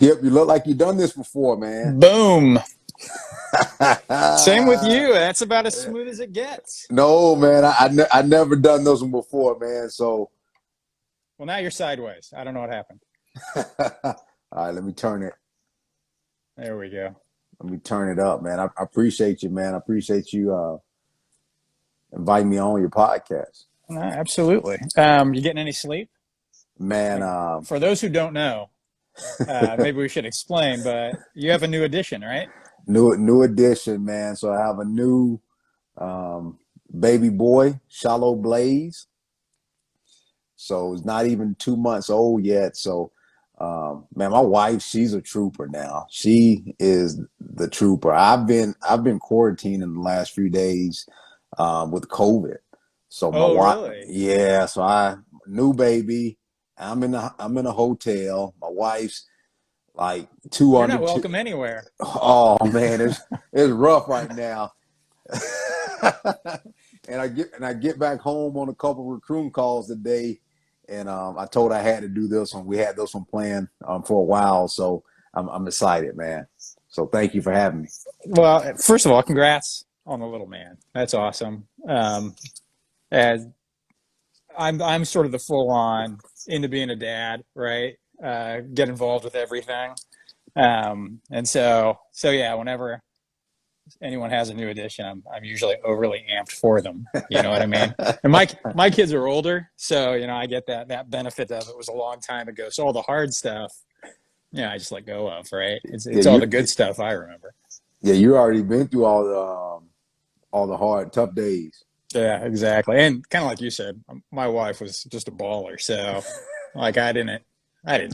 Skip, you look like you've done this before, man. Boom. Same with you. That's about as smooth as it gets. No, man, I never done those one before, man. So, well, now you're sideways. I don't know what happened. all right, let me turn it. There we go. Let me turn it up, man. I appreciate you, man. I appreciate you inviting me on your podcast. Absolutely. You getting any sleep? Man, for those who don't know, maybe we should explain, but you have a new addition, right? New addition, man. So I have a new baby boy, Shallow Blaze. So it's not even 2 months old yet. So, man, my wife, she's a trooper now. She is the trooper. I've been quarantining the last few days with COVID. So my wife, really? yeah. So new baby. I'm in a hotel. My wife's like You're not welcome anywhere. Oh man, it's rough right now. and I get back home on a couple recruiting calls today, and I told her I had to do this one. We had this one planned for a while, so I'm excited, man. So thank you for having me. Well, first of all, congrats on the little man. That's awesome. As I'm sort of the full on into being a dad, right? Get involved with everything. And so yeah, whenever anyone has a new addition, I'm usually overly amped for them. You know what I mean? And my kids are older, so I get that benefit of it was a long time ago. So all the hard stuff, I just let go of, right? It's all the good stuff I remember. Yeah, you already been through all the hard, tough days. Yeah, exactly. And kind of like you said, my wife was just a baller. So like I didn't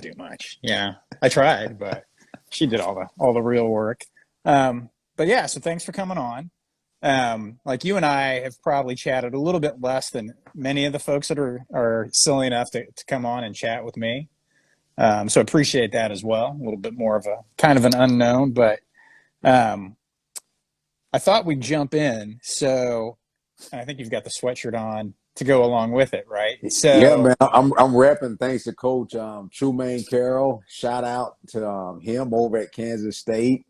do much. Yeah, I tried, but she did all the real work. But yeah, so thanks for coming on. Like you and I have probably chatted a little bit less than many of the folks that are silly enough to come on and chat with me. So appreciate that as well. A little bit more of a kind of an unknown, but I thought we'd jump in. So I think you've got the sweatshirt on to go along with it, right? So yeah, man, I'm repping. Thanks to Coach Trumain Carroll. Shout out to him over at Kansas State.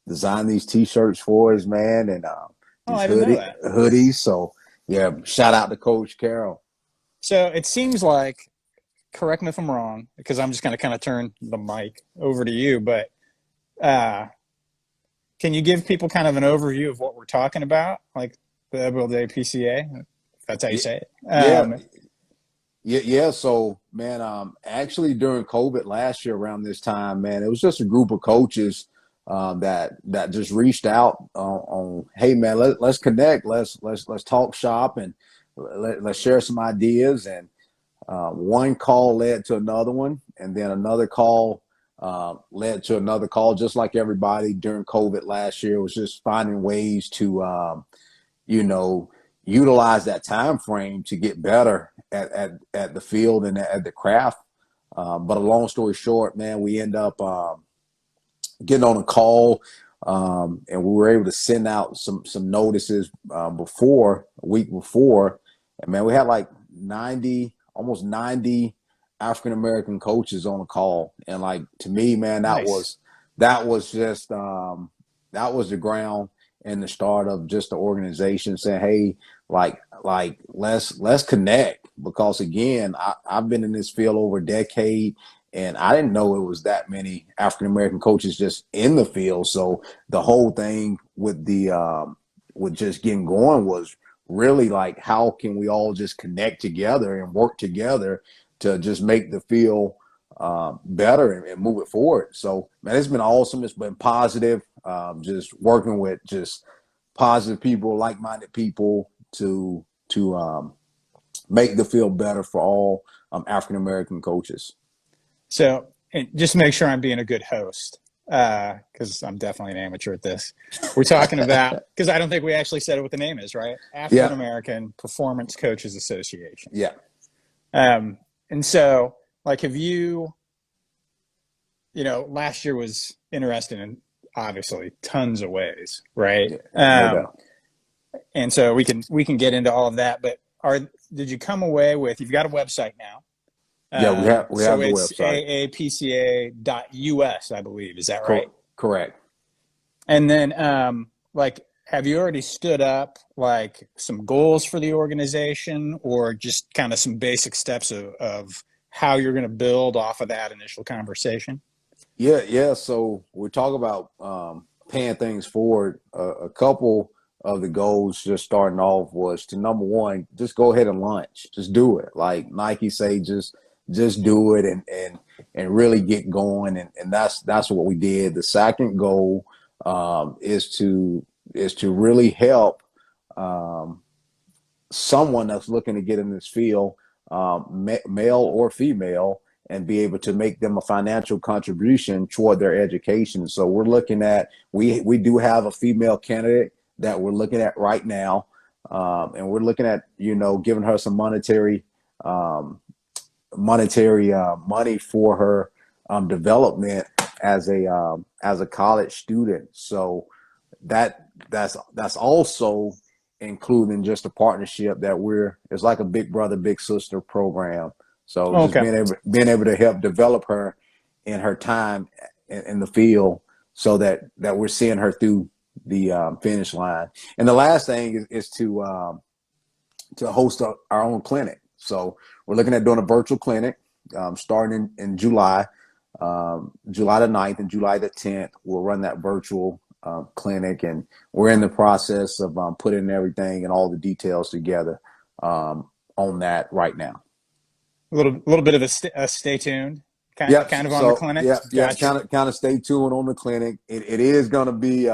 Designed these T-shirts for us, man, and these I didn't know that. hoodies. So yeah, shout out to Coach Carroll. So it seems like, correct me if I'm wrong, because I'm just going to kind of turn the mic over to you, but can you give people kind of an overview of what we're talking about, like the AAPCA, if that's how you say it? Yeah. So, man, actually during COVID last year around this time, man, it was just a group of coaches that just reached out on, hey, man, let's connect, let's talk shop, and let's share some ideas. And one call led to another one, and then another call led to another call. Just like everybody during COVID last year, was just finding ways to utilize that time frame to get better at the field and at the craft. But a long story short, man, we end up getting on a call, and we were able to send out some notices a week before. And man, we had like almost 90 African American coaches on the call. And like, to me, man, that was just that was the ground and the start of just the organization saying, hey, like let's connect, because again, I've been in this field over a decade, and I didn't know it was that many African American coaches just in the field. So the whole thing with with just getting going was really like, how can we all just connect together and work together to just make the field better and move it forward. So, man, it's been awesome. It's been positive. Just working with just positive people, like-minded people to make the field better for all African American coaches. So, and just to make sure I'm being a good host, because I'm definitely an amateur at this. We're talking about, because I don't think we actually said what the name is, right? African American Performance Coaches Association. Yeah. And so, like, have you, last year was interesting in obviously tons of ways, right? Yeah, no doubt. And so we can get into all of that, but did you come away with, you've got a website now, Yeah, we So have the it's website. AAPCA.us, I believe. Is that right? Correct. And then, like, have you already stood up like some goals for the organization, or just kind of some basic steps of how you're going to build off of that initial conversation? Yeah. So we talk about paying things forward. A couple of the goals just starting off was to, number one, just go ahead and launch. Just do it. Like Nike say, just do it and really get going. And that's what we did. The second goal is to really help um, someone that's looking to get in this field, male or female, and be able to make them a financial contribution toward their education. So we're looking at, we do have a female candidate that we're looking at right now, and we're looking at, giving her some um, money for her development as a college student. So that's also including just a partnership that it's like a big brother big sister program. So just Okay. being able to help develop her in her time in the field, so that we're seeing her through the finish line. And the last thing is to host our own clinic. So we're looking at doing a virtual clinic starting in July, July the 9th and July the 10th. We'll run that virtual clinic, and we're in the process of putting everything and all the details together on that right now. A little bit of a stay tuned, Yep. kind of on the So clinic. yeah. Gotcha. Kind of stay tuned on the clinic. It is going to be,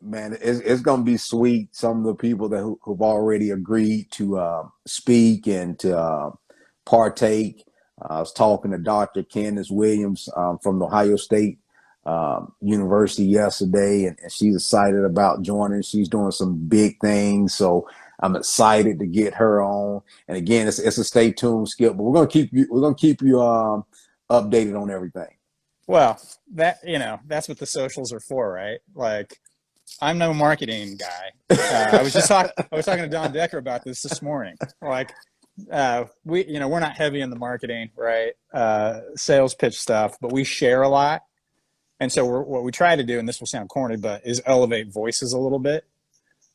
man, it's going to be sweet. Some of the people who've already agreed to speak and to partake. I was talking to Dr. Candace Williams from the Ohio State University yesterday, and she's excited about joining. She's doing some big things, so I'm excited to get her on. And again, it's a stay tuned, Skip, but we're gonna keep you updated on everything. Well, that's what the socials are for, right? Like, I'm no marketing guy. I was talking to Don Decker about this morning. Like, we're not heavy in the marketing, right? Sales pitch stuff, but we share a lot. And so what we try to do, and this will sound corny, but is elevate voices a little bit.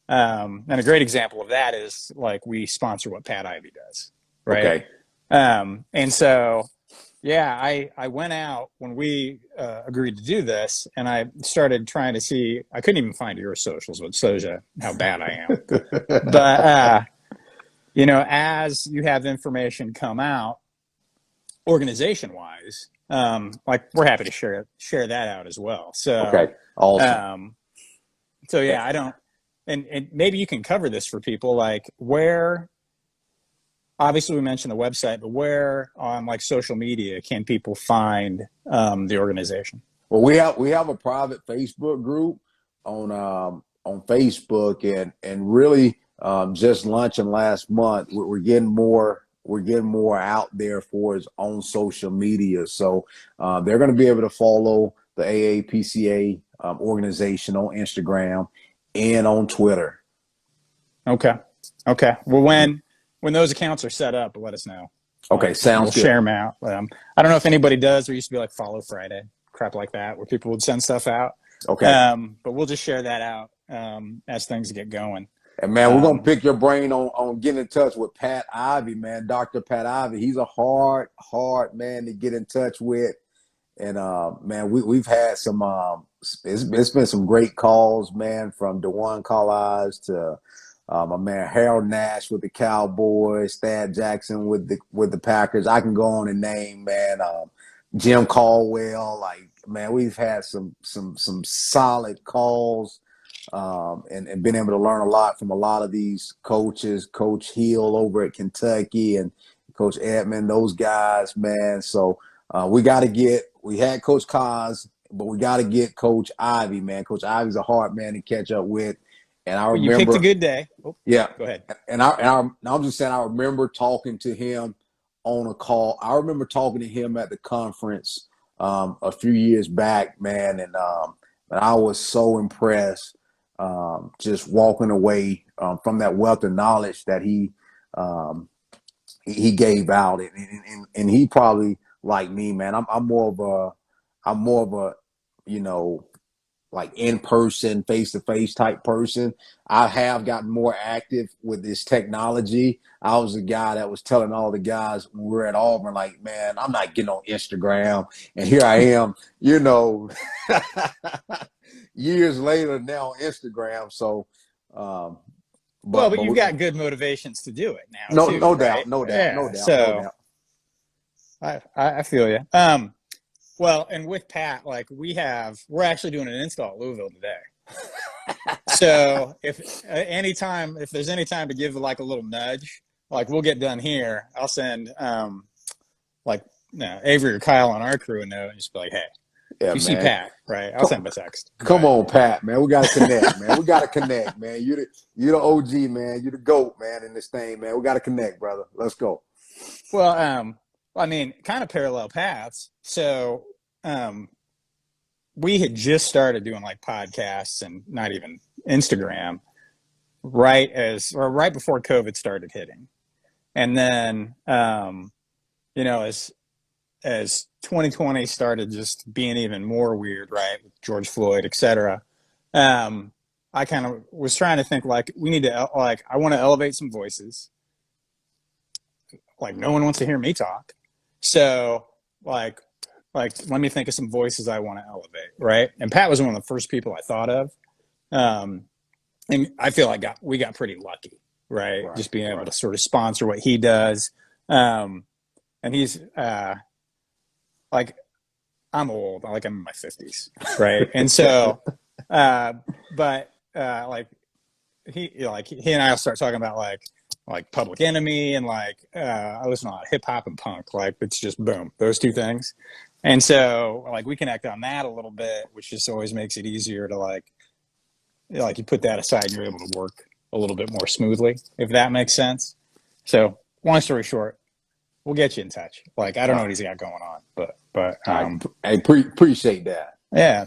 And a great example of that is, like, we sponsor what Pat Ivey does, right? Okay. And so, yeah, I went out when we agreed to do this, and I started trying to see. I couldn't even find your socials with Soja, how bad I am. But as you have information come out, organization wise, like, we're happy to share that out as well. So, Okay. Awesome. so yeah, I don't, and maybe you can cover this for people, like, where. Obviously, we mentioned the website, but where on, like, social media can people find the organization? Well, we have a private Facebook group on Facebook, and really just launching last month. We're getting more out there for his own social media. So they're going to be able to follow the AAPCA organization on Instagram and on Twitter. Okay. Well, when those accounts are set up, let us know. Okay, Like, sounds we'll good. share them out. I don't know if anybody does. There used to be, like, Follow Friday, crap like that, where people would send stuff out. Okay. But we'll just share that out as things get going. And man, we're gonna pick your brain on getting in touch with Pat Ivey, man. Dr. Pat Ivey. He's a hard man to get in touch with. And man, we've had some it's been some great calls, man, from DeJuan Collins to my man Harold Nash with the Cowboys, Thad Jackson with the Packers. I can go on and name, man, Jim Caldwell. Like, man, we've had some solid calls, and been able to learn a lot from a lot of these coaches, Coach Hill over at Kentucky and Coach Edmond, those guys, man. So we had Coach Kaz, but we got to get Coach Ivey, man. Coach Ivey's a hard man to catch up with. And I Well, you picked a remember, good day. Oh, yeah, go ahead. I'm just saying, I remember talking to him on a call. I remember talking to him at the conference a few years back, man, and I was so impressed, just walking away from that wealth of knowledge that he gave out, and he probably like me, man. I'm more of a, you know, like in person, face to face type person. I have gotten more active with this technology. I was the guy that was telling all the guys when we were at Auburn, like, man, I'm not getting on Instagram. And here I am, you know, years later now on Instagram. So, um, Well, but but you've we, got good motivations to do it now no, too, no doubt, right? no doubt, no Yeah. doubt, no So doubt. I feel you. Well, and with Pat, like we're actually doing an install at Louisville today. So if there's any time to give like a little nudge, like we'll get done here, I'll send like Avery or Kyle on our crew a note and just be like, hey, if Yeah, you see man. Pat, right, I'll send him a text. Come But on, Pat, man. We gotta connect, man. We gotta connect, man. You the OG, man. You the GOAT, man, in this thing, man. We gotta connect, brother. Let's go. well, I mean, kind of parallel paths. So um, we had just started doing like podcasts and not even Instagram right before COVID started hitting. And then, you know, as 2020 started just being even more weird, right, with George Floyd, et cetera, I kind of was trying to think like we need to like I want to elevate some voices. Like no one wants to hear me talk, so like let me think of some voices I want to elevate, right? And Pat was one of the first people I thought of, and I feel like we got pretty lucky, right? Right, Just being able right. to sort of sponsor what he does, and he's like I'm old, like I'm in my 50s, right? And so, but he and I'll start talking about like Public Enemy and like I listen to a lot of hip hop and punk. Like it's just boom, those two things. And so like we connect on that a little bit, which just always makes it easier to like you put that aside and you're able to work a little bit more smoothly, if that makes sense. So long story short, we'll get you in touch. Like I don't know what he's got going on, but I appreciate that. yeah,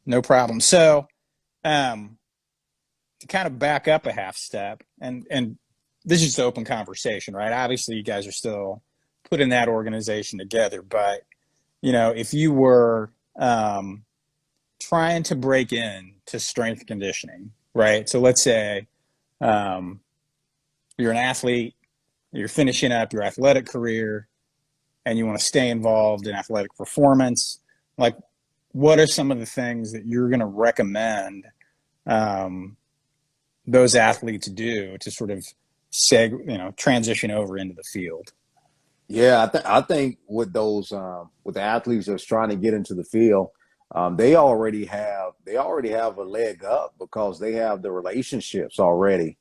no problem. So to kind of back up a half step, and this is just open conversation, right? Obviously, you guys are still putting that organization together, but you know, if you were trying to break in to strength conditioning, right? So let's say you're an athlete, you're finishing up your athletic career, and you want to stay involved in athletic performance. Like, what are some of the things that you're going to recommend those athletes do to sort of transition over into the field? Yeah, I think with those with the athletes that's trying to get into the field, they already have a leg up because they have the relationships already.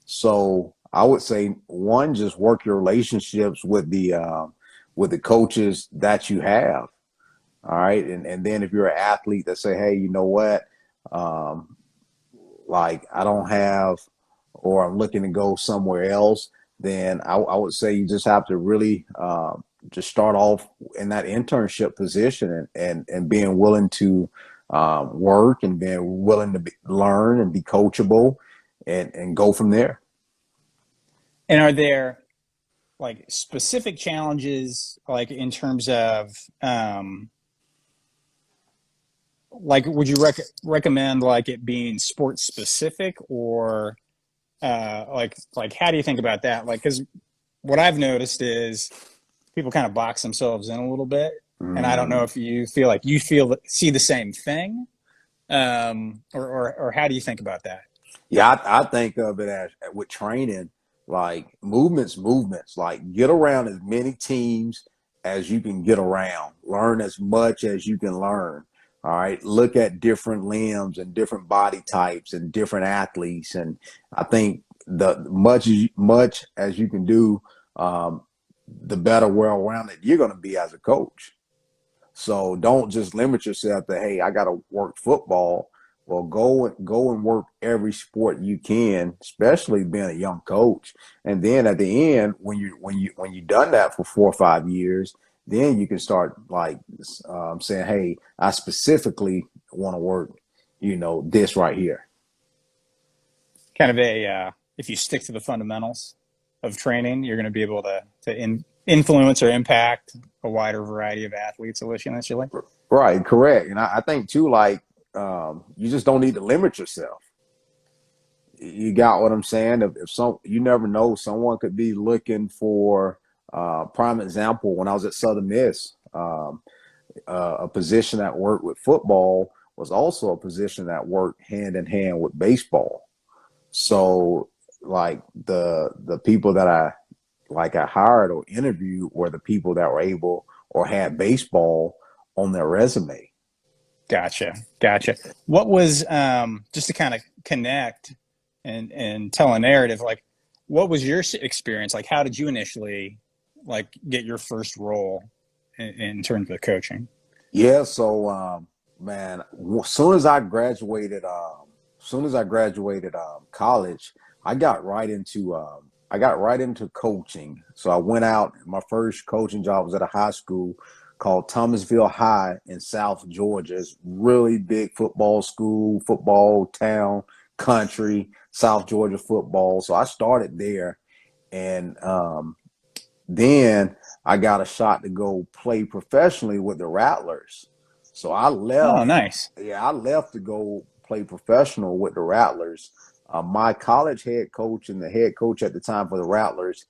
So I would say one, just work your relationships with the coaches that you have. All right. And then if you're an athlete that say, hey, you know what? Um, like I don't have, or I'm looking to go somewhere else, then I would say you just have to really just start off in that internship position and being willing to work and being willing to learn and be coachable and go from there. And are there like specific challenges, like in terms of like would you recommend like it being sport specific or like how do you think about that? Like because what I've noticed is people kind of box themselves in a little bit, and I don't know Mm. if you feel like see the same thing, or how do you think about that? Yeah, I think of it as with training, like movements, like get around as many teams as you can get around, learn as much as you can learn. All right. Look at different limbs and different body types and different athletes. And I think the much as you can do, um, the better well rounded you're going to be as a coach. So don't just limit yourself to, hey, I got to work football. Well, go and work every sport you can, especially being a young coach. And then at the end, when you done that for 4 or 5 years, then you can start like saying, hey, I specifically want to work, this right here. Kind of a if you stick to the fundamentals. of training, you're going to be able to influence or impact a wider variety of athletes initially. Right, correct. And I think too, like, you just don't need to limit yourself. You got what I'm saying? If some, you never know, someone could be looking for prime example. When I was at Southern Miss, a position that worked with football was also a position that worked hand in hand with baseball. So, like, the people that I hired or interviewed were the people that were able or had baseball on their resume. Gotcha. What was just to kind of connect and tell a narrative, like what was your experience? Like how did you initially like get your first role in terms of coaching? Yeah, so man, as soon as I graduated college, I got right into coaching. So I went out. My first coaching job was at a high school called Thomasville High in South Georgia. It's really big football school, football town, country, South Georgia football. So I started there, and then I got a shot to go play professionally with the Rattlers. So I Oh, left. nice. Yeah, I left to go play professional with the Rattlers. My college head coach and the head coach at the time for the Rattlers,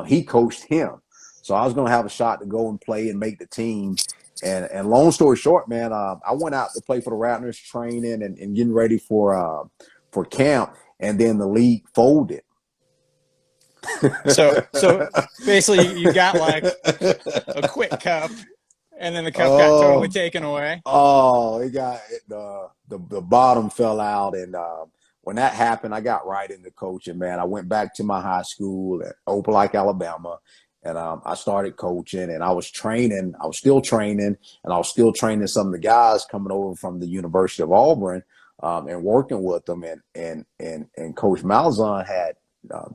he coached him. So I was going to have a shot to go and play and make the team. And long story short, man, I went out to play for the Rattlers, training and getting ready for camp, and then the league folded. So basically you got like a quick cup and then the cup got totally Oh, taken away. oh, it got the bottom fell out, and when that happened, I got right into coaching. Man, I went back to my high school at Opelika, Alabama, and I started coaching. And I was training. I was still training, and I was still training some of the guys coming over from the University of Auburn, and working with them. And Coach Malzahn had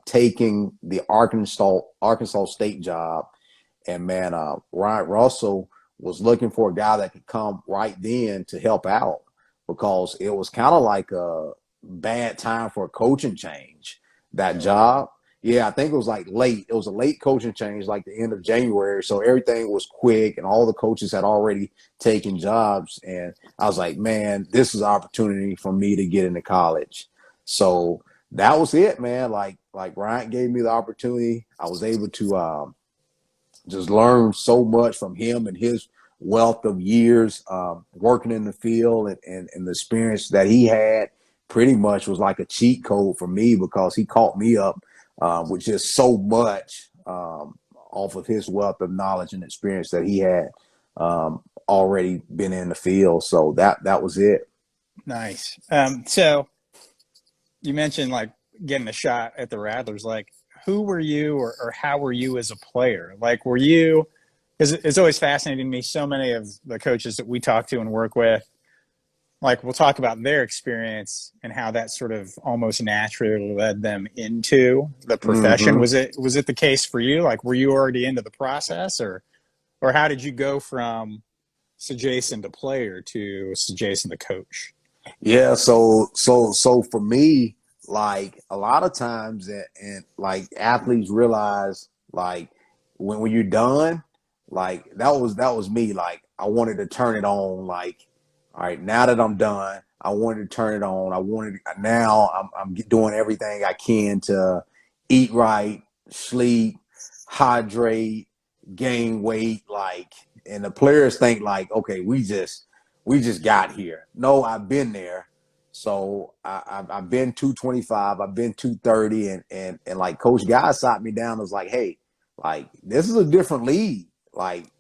taken the Arkansas State job, and man, Ryan Russell was looking for a guy that could come right then to help out, because it was kind of like a bad time for a coaching change. That job, yeah, I think it was like late. It was a late coaching change, like the end of January. So everything was quick, and all the coaches had already taken jobs. And I was like, man, this is an opportunity for me to get into college. So that was it, man. Like Ryan gave me the opportunity. I was able to just learned so much from him and his wealth of years working in the field, and the experience that he had pretty much was like a cheat code for me, because he caught me up with just so much off of his wealth of knowledge and experience that he had already been in the field. So that was it. Nice. So you mentioned like getting a shot at the Rattlers. Like, who were you, or how were you as a player? Like, were you? Because it's always fascinating to me. So many of the coaches that we talk to and work with, like, we'll talk about their experience and how that sort of almost naturally led them into the profession. Mm-hmm. Was it the case for you? Like, were you already into the process, or how did you go from SaJason to player to SaJason to coach? Yeah, so for me, like a lot of times, and like athletes realize, like when you're done, like that was me. Like I wanted to turn it on. Like, all right, now that I'm done, I wanted to turn it on. I wanted now I'm doing everything I can to eat right, sleep, hydrate, gain weight. Like, and the players think like, okay, we just got here. No, I've been there. So I've been 225, I've been 230, and like Coach Guy sat me down and was like, hey, like this is a different league. Like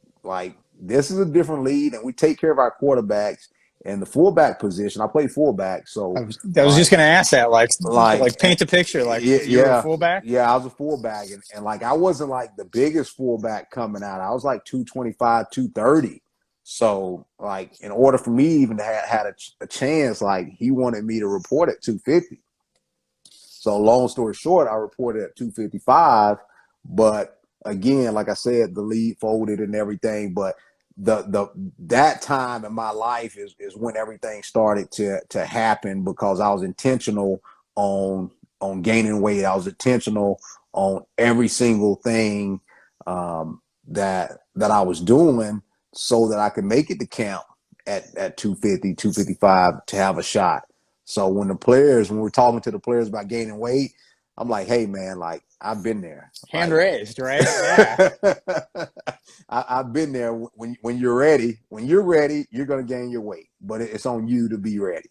this is a different league, and we take care of our quarterbacks and the fullback position. I play fullback, so I was just like going to ask that. like Like paint a picture. Like yeah, you were a yeah, fullback. yeah. I was a fullback, and like I wasn't like the biggest fullback coming out. I was like 225, 230. So like in order for me even to have had a chance, like he wanted me to report at 250. So long story short, I reported at 255. But again, like I said, the league folded and everything. But the that time in my life is when everything started to happen, because I was intentional on on gaining weight. I was intentional on every single thing that I was doing so that I could make it to camp at 250, 255 to have a shot. So when we're talking to the players about gaining weight, I'm like, hey man, like I've been there. Hand Like, raised, right? Yeah. I've been there. When you're ready, you're gonna gain your weight, but it's on you to be ready.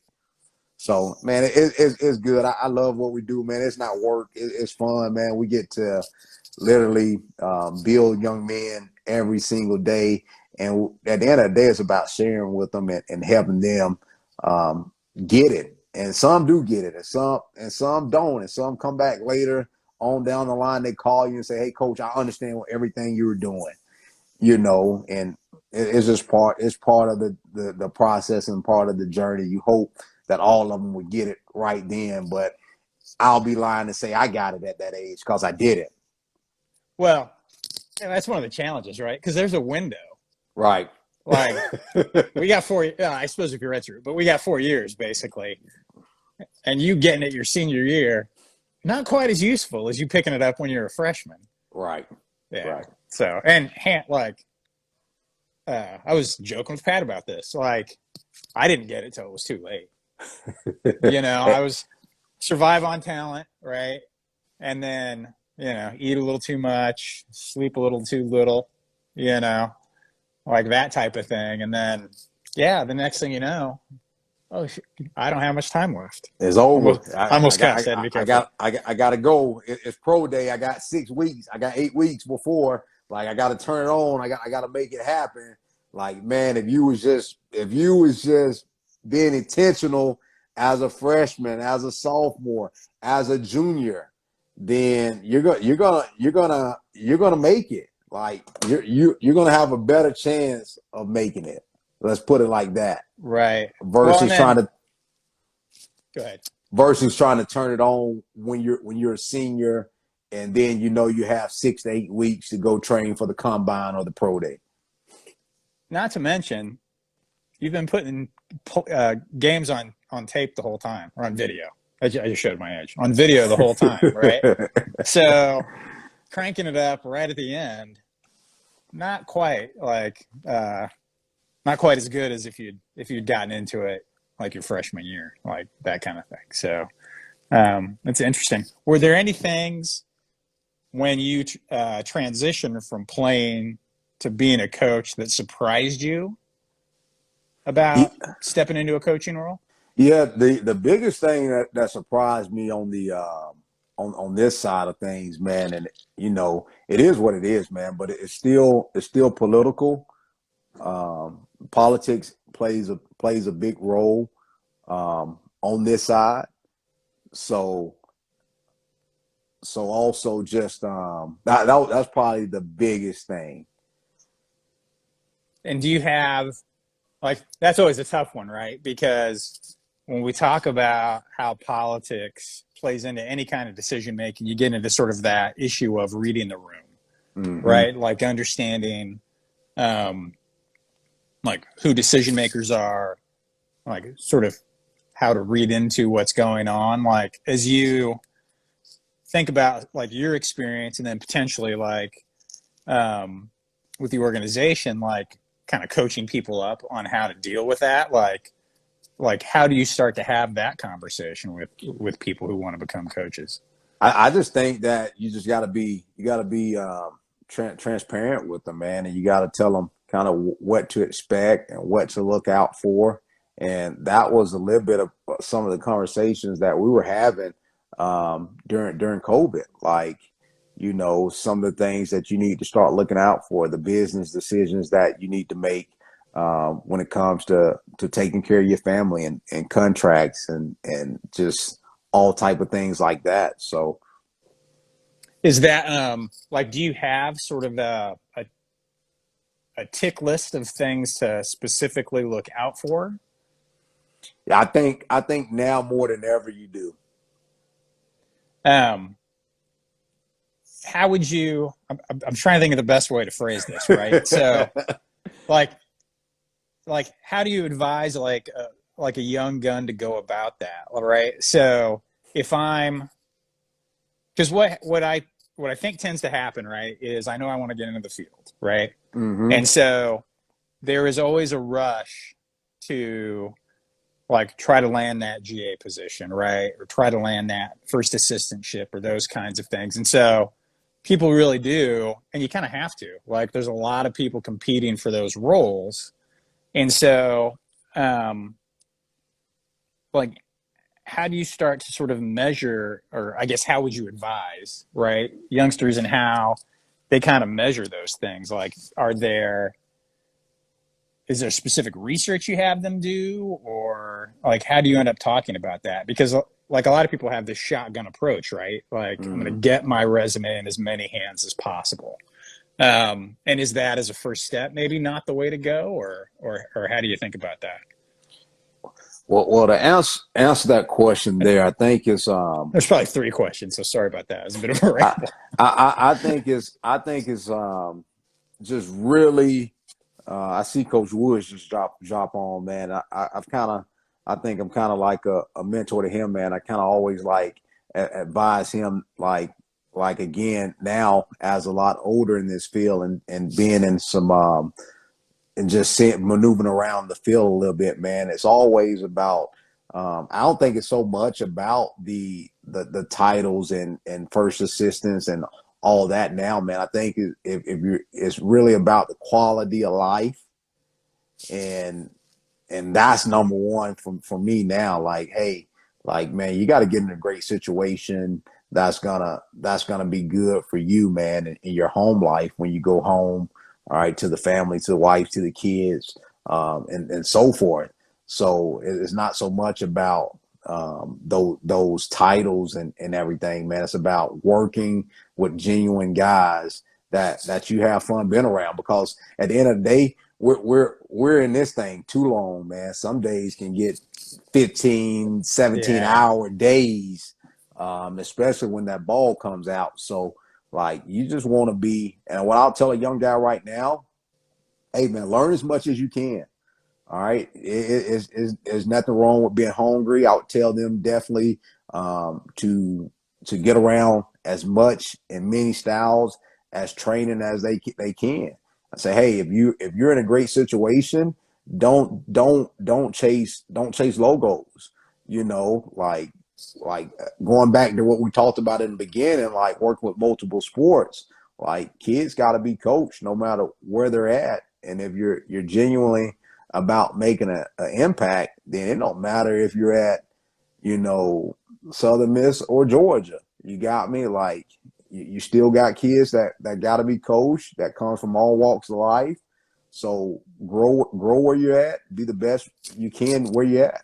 So man, it's good. I love what we do, man. It's not work. It's fun, man. We get to literally build young men every single day, and at the end of the day, it's about sharing with them and helping them get it. And some do get it, and some don't, and some come back later on down the line. They call you and say, "Hey, coach, I understand everything you were doing," and it's just part of the process and part of the journey. You hope that all of them would get it right then, but I'll be lying to say I got it at that age because I did it. Well, and that's one of the challenges, right? Because there's a window. Right. Like we got 4. I suppose if you're redshirt, but we got 4 years basically, and you getting it your senior year, not quite as useful as you picking it up when you're a freshman. Right. Yeah. Right. So I was joking with Pat about this. Like, I didn't get it till it was too late. I was survive on talent, right? And then, eat a little too much, sleep a little too little, like that type of thing. And then, the next thing you know, I don't have much time left. It's over. I almost cussed. I had to be careful. I got to go. It's pro day. I got 6 weeks. I got 8 weeks before. Like I got to turn it on. I got to make it happen. Like man, if you was just being intentional as a freshman, as a sophomore, as a junior, then you're gonna make it. Like you're gonna have a better chance of making it. Let's put it like that. Right. Versus Go ahead. Versus trying to turn it on when you're a senior, and then you have 6 to 8 weeks to go train for the combine or the pro day. Not to mention, you've been putting games on tape the whole time, or on video. I just showed my age. On video the whole time, right? So cranking it up right at the end, not quite as good as if you'd gotten into it like your freshman year, like that kind of thing. So it's interesting. Were there any things when you transitioned from playing to being a coach that surprised you about stepping into a coaching role? Yeah, the biggest thing that surprised me on the on this side of things, man, and it is what it is, man, but it's still political. Politics plays a big role on this side. So also just that's probably the biggest thing. And do you have, that's always a tough one, right? Because when we talk about how politics plays into any kind of decision making, you get into sort of that issue of reading the room, right? Like understanding who decision makers are, like sort of how to read into what's going on. Like as you think about like your experience and then potentially with the organization, like kind of coaching people up on how to deal with that, like how do you start to have that conversation with people who want to become coaches? I just think that you just got to be transparent with them, man, and you got to tell them kind of what to expect and what to look out for. And that was a little bit of some of the conversations that we were having during COVID. Like, some of the things that you need to start looking out for, the business decisions that you need to make when it comes to taking care of your family and contracts and just all type of things like that. So is that do you have sort of a tick list of things to specifically look out for? Yeah, I think now more than ever you do. How would you? I'm trying to think of the best way to phrase this, right? So, how do you advise a young gun to go about that? All right. So if because what I what I think tends to happen, right, is I know I want to get into the field, right? Mm-hmm. And so there is always a rush to like try to land that GA position, right? Or try to land that first assistantship or those kinds of things. And so people really do, and you kind of have to. Like there's a lot of people competing for those roles. And so like how do you start to sort of measure, or I guess how would you advise, right, youngsters and how they kind of measure those things? Like is there specific research you have them do, or like how do you end up talking about that? Because like a lot of people have this shotgun approach, right? Like I'm going to get my resume in as many hands as possible. And is that as a first step maybe not the way to go, or how do you think about that? Well, to answer that question there, I think it's There's probably three questions, so sorry about that. It's a bit of a I ramble. I think it's just really I see Coach Woods just drop on, man. I think I'm kind of like a mentor to him, man. I kind of always like advise him like again now as a lot older in this field and being in some and just maneuvering around the field a little bit, man. It's always about. I don't think it's so much about the titles and first assistants and all that now, man. I think if you're, it's really about the quality of life, and that's number one for me now. Like, hey, like man, you got to get in a great situation that's gonna be good for you, man, in your home life when you go home, all right, to the family, to the wife, to the kids, and so forth. So it's not so much about those titles and everything, man. It's about working with genuine guys that you have fun being around. Because at the end of the day, we're in this thing too long, man. Some days can get 15, 17 Yeah. hour days, especially when that ball comes out. So like you just want to be, and what I'll tell a young guy right now, hey man, learn as much as you can. All right. There's nothing wrong with being hungry. I would tell them definitely to get around as much in many styles as training as they can. I say, hey, if you're in a great situation, don't chase logos. You know, like going back to what we talked about in the beginning, like working with multiple sports. Like kids got to be coached no matter where they're at, and if you're genuinely about making an impact, then it don't matter if you're at, you know, Southern Miss or Georgia. You got me? Like you still got kids that got to be coached, that comes from all walks of life. So grow where you're at, be the best you can where you're at.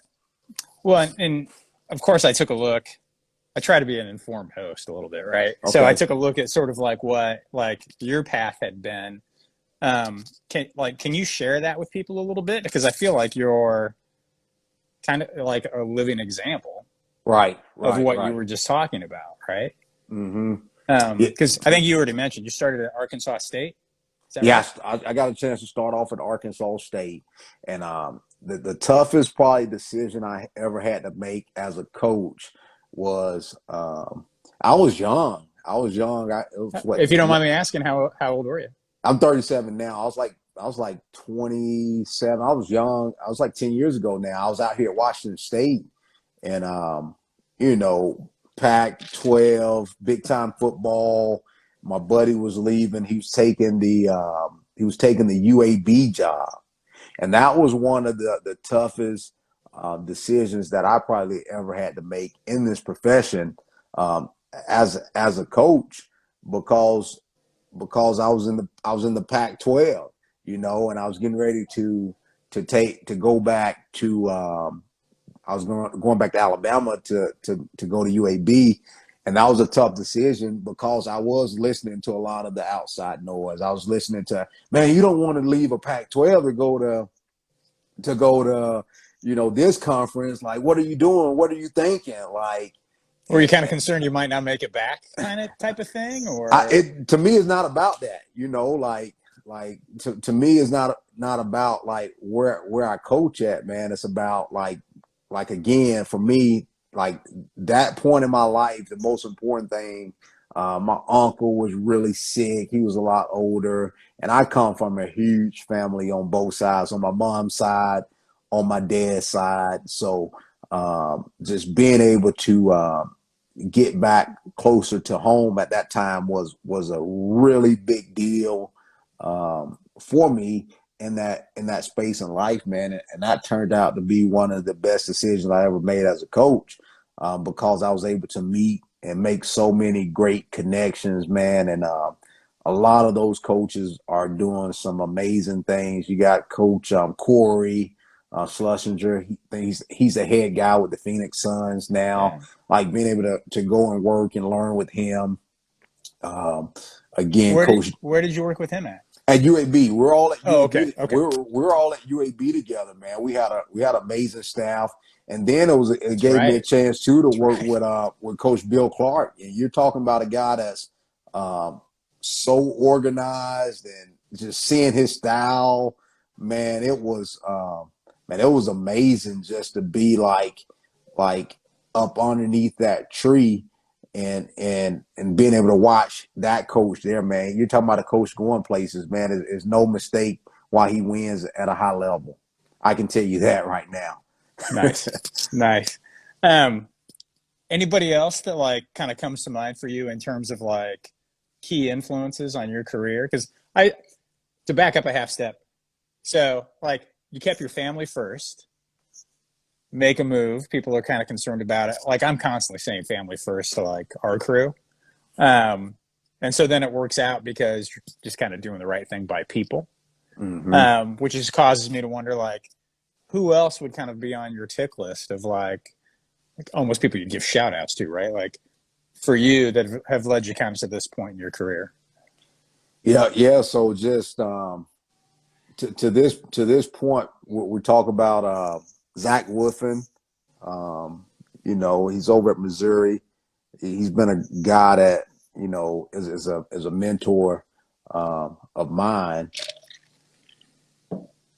Well, and of course I took a look. I try to be an informed host a little bit, right? So I Okay. took a look at sort of like what like your path had been. Can you share that with people a little bit? Because I feel like you're kind of like a living example Right, of right, what you right. were just talking about, right? Mm-hmm. Yeah, Because I think you already mentioned you started at Arkansas State. Is that right? yes, I got a chance to start off at Arkansas State, and the toughest probably decision I ever had to make as a coach was I was young. I was young. It was what If you don't mind me asking, how old were you? I'm 37 now. I was like 27. I was young. I was like 10 years ago now. I was out here at Washington State, and you know, Pac-12, big time football. My buddy was leaving. He was taking the UAB job, and that was one of the toughest decisions that I probably ever had to make in this profession, as a coach, because I was in the Pac-12, you know, and I was getting ready to go back to I was going back to Alabama to go to UAB, and that was a tough decision because I was listening to a lot of the outside noise. I was listening to, man, you don't want to leave a Pac-12 to go to this conference. Like, what are you doing? What are you thinking? Like, Were you and, kind of concerned you might not make it back, kind of type of thing, or it to me it's not about that, like to me it's not about like where I coach at, man. It's about like again for me, like that point in my life, the most important thing My uncle was really sick. He was a lot older. And I come from a huge family on both sides, on my mom's side, on my dad's side. So just being able to get back closer to home at that time was a really big deal for me in that space in life, man. And that turned out to be one of the best decisions I ever made as a coach because I was able to meet and make so many great connections, man. And a lot of those coaches are doing some amazing things. You got Coach Corey Schlesinger. He's a head guy with the Phoenix Suns now. Yeah. Like being able to go and work and learn with him. Again, Coach Where did you work with him at UAB. We're all at Oh, okay. UAB. Okay. We're all at UAB together, man. We had amazing staff, and then it That's gave me a right. chance too to That's work right. with Coach Bill Clark. And you're talking about a guy that's so organized, and just seeing his style, man. It was amazing just to be like up underneath that tree and being able to watch that coach there, man. You're talking about a coach going places, man. It's no mistake why he wins at a high level. I can tell you that right now. Nice. Nice. Um, Anybody else that like kind of comes to mind for you in terms of like key influences on your career? Because I to back up a half step. So like you kept your family first, make a move. People are kind of concerned about it. Like I'm constantly saying family first to like our crew. Um, and so then it works out because you're just kind of doing the right thing by people, Mm-hmm. which just causes me to wonder like who else would kind of be on your tick list of like almost people you give shout outs to, right? Like for you that have led you kind of to this point in your career. Yeah, yeah. So just to this point, we talk about Zach Woofin. Um, he's over at Missouri. He's been a guy that is a mentor of mine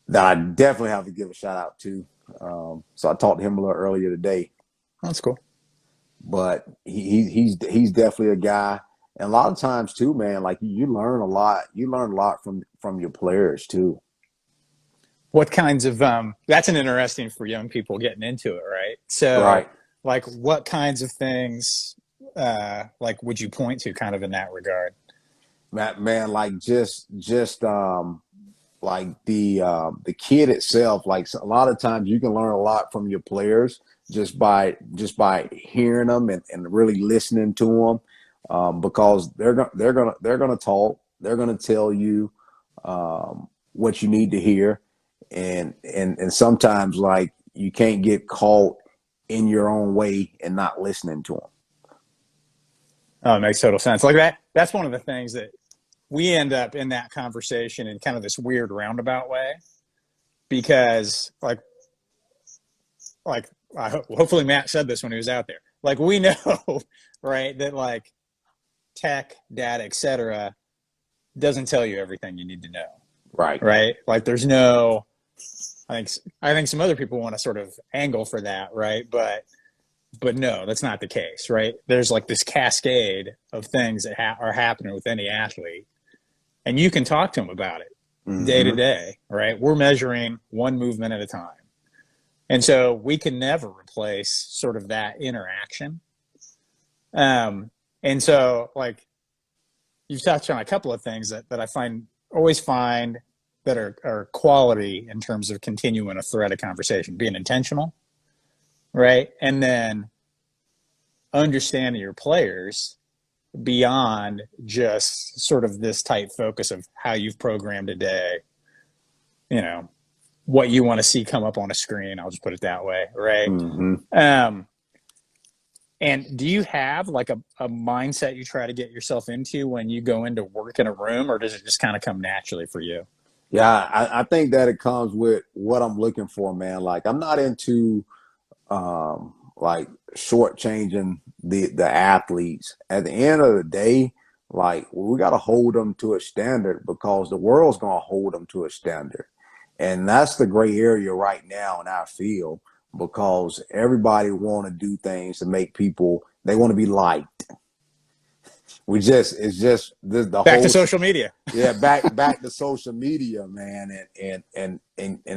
that I definitely have to give a shout out to. So I talked to him a little earlier today, That's cool. but he's definitely a guy. And a lot of times too, man, like you learn a lot. You learn a lot from your players too. What kinds of that's an interesting for young people getting into it, right? So Right. like what kinds of things like would you point to kind of in that regard? Man, like just like the kid itself. Like a lot of times you can learn a lot from your players just by hearing them and really listening to them, because they're gonna talk. They're gonna tell you what you need to hear, and sometimes like you can't get caught in your own way and not listening to them. Oh, it makes total sense. Like that's one of the things that we end up in that conversation in kind of this weird roundabout way because like hopefully Matt said this when he was out there. Like we know, right, that like tech, data, etc., doesn't tell you everything you need to know, Right. right? Like there's no. I think some other people want to sort of angle for that, right? But no, that's not the case, right? There's like this cascade of things that are happening with any athlete, and you can talk to them about it day to Mm-hmm. day, right? We're measuring one movement at a time. And so we can never replace sort of that interaction. And so like you've touched on a couple of things that I always find that are quality in terms of continuing a thread of conversation, being intentional, right? And then understanding your players beyond just sort of this tight focus of how you've programmed a day, you know, what you want to see come up on a screen. I'll just put it that way, right? Mm-hmm. Um, and do you have like a mindset you try to get yourself into when you go into work in a room, or does it just kind of come naturally for you? Yeah, I think that it comes with what I'm looking for, man. Like I'm not into like shortchanging the athletes. At the end of the day, like we got to hold them to a standard because the world's gonna hold them to a standard, and that's the gray area right now in our field because everybody want to do things to make people they want to be liked. it's just the Back to whole, social media. yeah, back to social media, man. And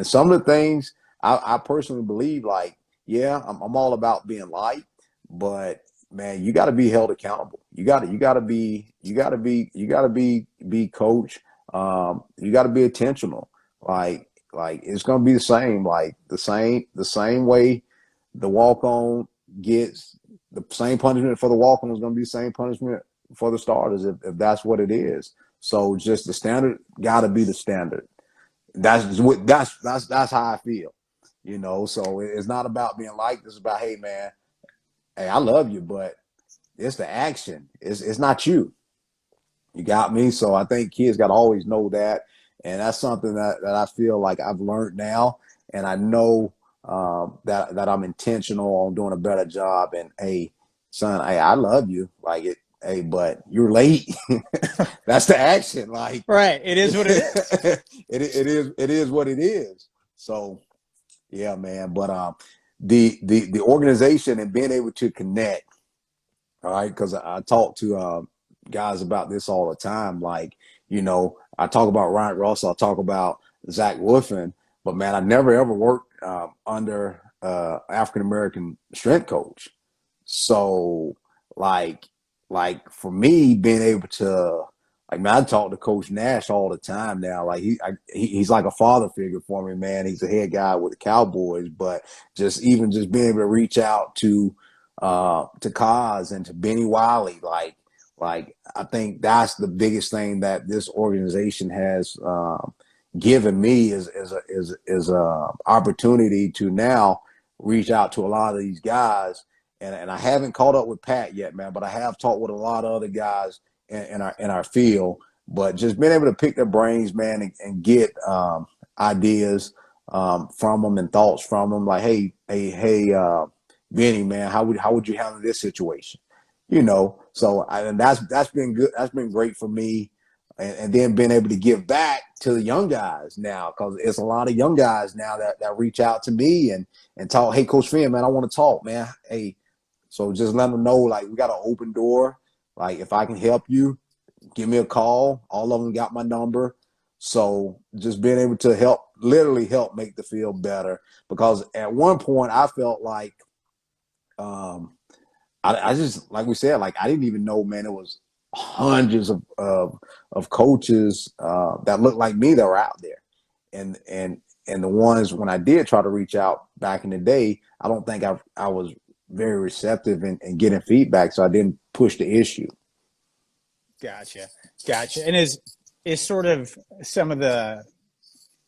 some of the things I personally believe, like, yeah, I'm all about being liked, but man, you got to be held accountable. You got to be coach. You got to be intentional. Like it's gonna be the same. Like the same way the walk on gets the same punishment for the walk on is gonna be the same punishment for the starters if that's what it is. So just the standard got to be the standard. That's how I feel. So it's not about being liked. It's about, hey man, hey, I love you, but it's the action. It's not you. You got me. So I think kids got to always know that, and that's something that I feel like I've learned now, and I know that I'm intentional on doing a better job. And hey, son, hey, I love you. Like it. Hey, but you're late. That's the action. Like Right. It is what it is. it is what it is. So yeah, man. But the organization and being able to connect. All right, because I talk to guys about this all the time. Like, I talk about Ryan Russell, I talk about Zach Woofin, but man, I never ever worked under African American strength coach. So, like, for me, being able to, like, man, I talk to Coach Nash all the time now. Like, he's like a father figure for me, man. He's the head guy with the Cowboys, but just being able to reach out to Kaz and to Benny Wiley, like I think that's the biggest thing that this organization has given me is a opportunity to now reach out to a lot of these guys. And I haven't caught up with Pat yet, man, but I have talked with a lot of other guys in our field. But just being able to pick their brains, man, and get ideas from them and thoughts from them, like, hey, Benny, man, how would you handle this situation? So and that's been good. That's been great for me, and then being able to give back to the young guys now, because it's a lot of young guys now that reach out to me and talk. Hey, Coach Finn, man, I want to talk, man. Hey, so just let them know, like, we got an open door. Like, if I can help you, give me a call. All of them got my number. So just being able to literally help make the field better, because at one point I felt like I just, like we said, like, I didn't even know, man, it was hundreds of coaches that looked like me that were out there, and the ones, when I did try to reach out back in the day, I don't think I was very receptive in getting feedback, so I didn't push the issue. Gotcha. And is sort of some of the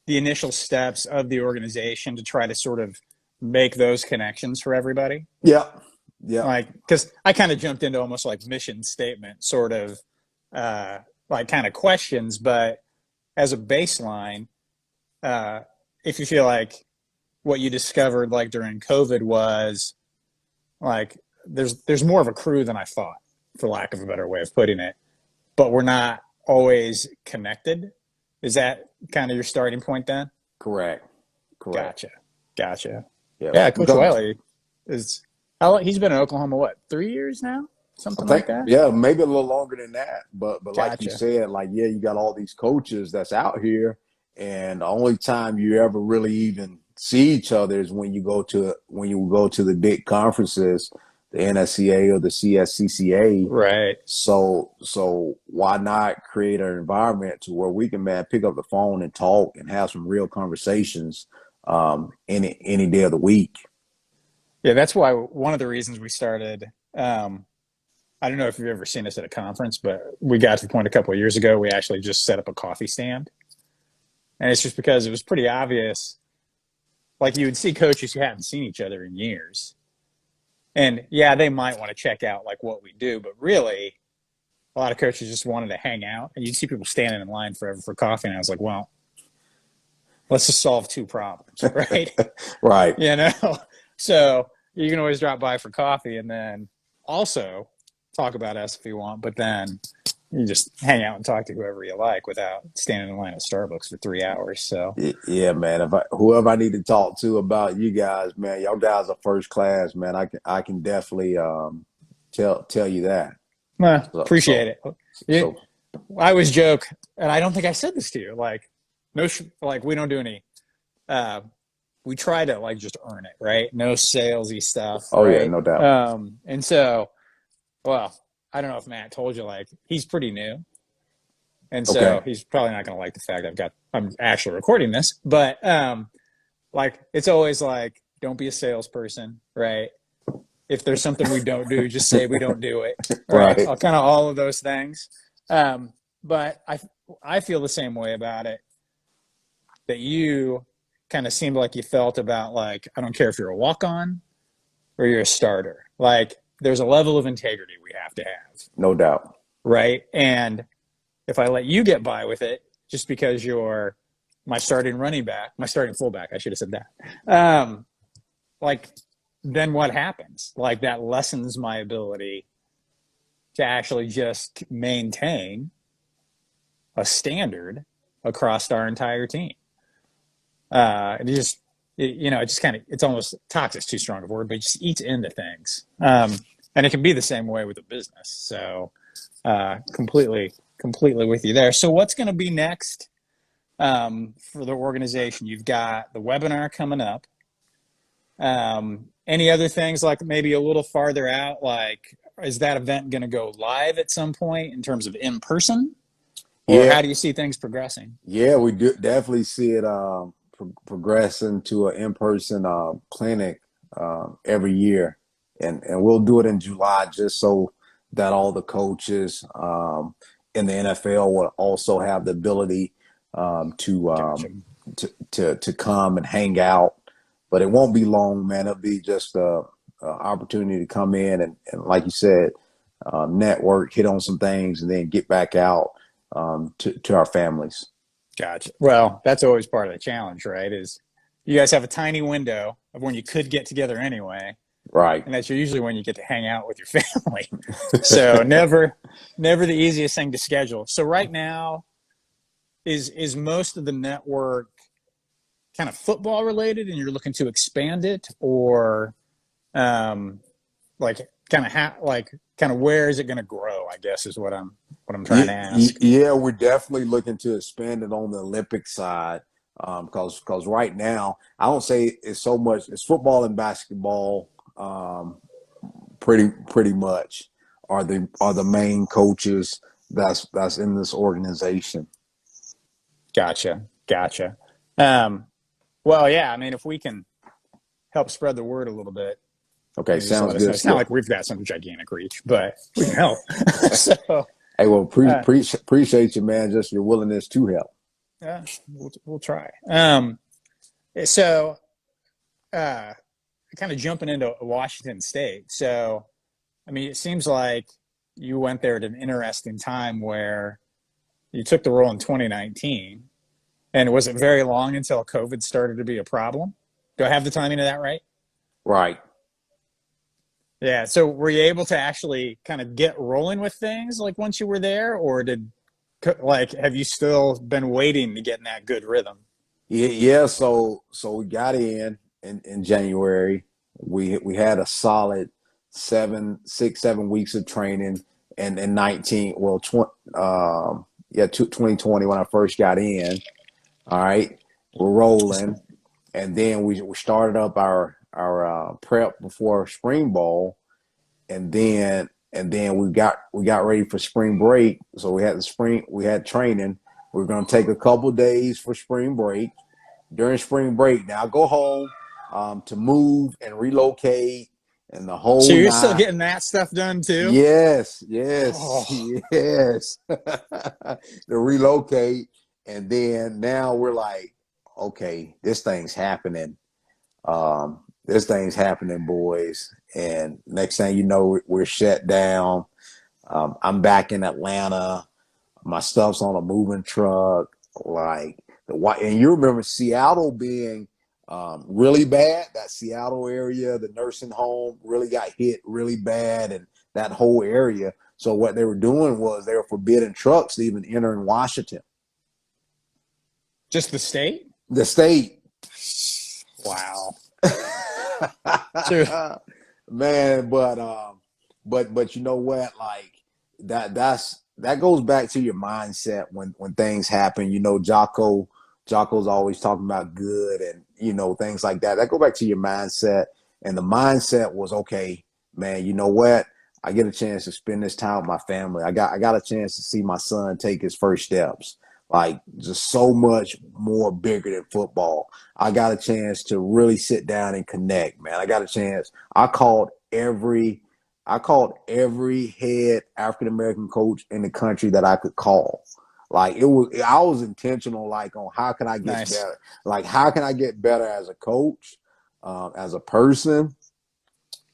initial steps of the organization to try to sort of make those connections for everybody? Yep. Yep. Like, because I kind of jumped into almost like mission statement sort of like kind of questions, but as a baseline, if you feel like what you discovered like during COVID was like there's more of a crew than I thought, for lack of a better way of putting it, but we're not always connected. Is that kind of your starting point then? Correct. Gotcha. Yeah. Yeah, Coach Wiley is he's been in Oklahoma, what, 3 years now? I Something think, like that? yeah, maybe a little longer than that. But like you Gotcha. said, like, yeah, you got all these coaches that's out here, and the only time you ever really even see each other is when you go to the big conferences, the NSCA or the CSCCA. Right. So why not create an environment to where we can, man, pick up the phone and talk and have some real conversations any day of the week. Yeah, that's why one of the reasons we started. I don't know if you've ever seen us at a conference, but we got to the point a couple of years ago we actually just set up a coffee stand, and it's just because it was pretty obvious. Like, you would see coaches who hadn't seen each other in years, and yeah, they might want to check out like what we do, but really, a lot of coaches just wanted to hang out, and you'd see people standing in line forever for coffee, and I was like, well, let's just solve two problems, right? Right. So you can always drop by for coffee and then also talk about us if you want, but then you just hang out and talk to whoever you like without standing in line at Starbucks for 3 hours. So Yeah, man. Whoever I need to talk to about you guys, man, y'all guys are first class, man. I can definitely tell you that. Well, So, appreciate so, it. so I always joke, and I don't think I said this to you. Like, no, like we don't do any. Uh, we try to like just earn it, right? No salesy stuff, oh yeah, right? no doubt. And so, well, I don't know if Matt told you, like he's pretty new, and so Okay. he's probably not going to like the fact I'm actually recording this, but like it's always like, don't be a salesperson, right? If there's something we don't do, just say we don't do it, right? Right. Kind of all of those things. But I feel the same way about it that you kind of seemed like you felt about, like, I don't care if you're a walk-on or you're a starter. Like there's a level of integrity we have to have, No doubt. right? And if I let you get by with it just because you're my starting running back, my starting fullback, I should have said that. Like then what happens? Like that lessens my ability to actually just maintain a standard across our entire team. It just, it just kind of, it's almost toxic, too strong of a word, but it just eats into things. And it can be the same way with a business. So completely with you there. So what's going to be next for the organization? You've got the webinar coming up. Any other things like maybe a little farther out, like is that event going to go live at some point in terms of in person, or Yeah. how do you see things progressing? Yeah, we do definitely see it progressing to an in-person clinic every year, and we'll do it in July just so that all the coaches in the NFL will also have the ability Gotcha. to come and hang out. But it won't be long, man. It'll be just a opportunity to come in and like you said, network, hit on some things, and then get back out to our families. Gotcha. Well, that's always part of the challenge, right? Is you guys have a tiny window of when you could get together anyway, Right. and that's usually when you get to hang out with your family. So never the easiest thing to schedule. So right now, is most of the network kind of football related, and you're looking to expand it, or like kind of where is it going to grow? I guess is what I'm trying to ask. Yeah, we're definitely looking to expand it on the Olympic side because right now I don't say it's so much it's football and basketball pretty much are the main coaches that's in this organization. Gotcha. Um, well, yeah. I mean, if we can help spread the word a little bit, Okay, just sounds let us know. good. It's not like we've got some gigantic reach, but we can help. So, Hey, well, uh, appreciate you, man. Just your willingness to help. yeah, we'll try. So, uh, kind of jumping into Washington State. So, I mean, it seems like you went there at an interesting time where you took the role in 2019, and was it very long until COVID started to be a problem? Do I have the timing of that right? Right. Yeah. So were you able to actually kind of get rolling with things like once you were there, or have you still been waiting to get in that good rhythm? Yeah. So we got in January. We had a solid 7 weeks of training, and 19. Well, 2020 when I first got in. All right, we're rolling, and then we started up our prep before spring ball, and then we got ready for spring break. So we had training. We are going to take a couple days for spring break. During spring break, now go home to move and relocate and the So whole you're still nine. getting that stuff done too? Yes, Oh, yes, yes. To relocate, and then now we're like, okay, this thing's happening, boys. And next thing you know, we're shut down. I'm back in Atlanta. My stuff's on a moving truck. Like and you remember Seattle being really bad. That Seattle area, the nursing home, really got hit really bad, and that whole area. So what they were doing was they were forbidding trucks to even enter in Washington, just the state? the state. Wow. So Man, but you know what? Like that goes back to your mindset when things happen. You know, Jocko's always talking about good and things like that. That go back to your mindset, and the mindset was, okay, man. You know what? I get a chance to spend this time with my family. I got a chance to see my son take his first steps. Like, just so much more bigger than football. I got a chance to really sit down and connect, man. I got a chance. I called every head African American coach in the country that I could call. Like, I was intentional, like, on how can I get Nice. better? Like, how can I get better as a coach, as a person,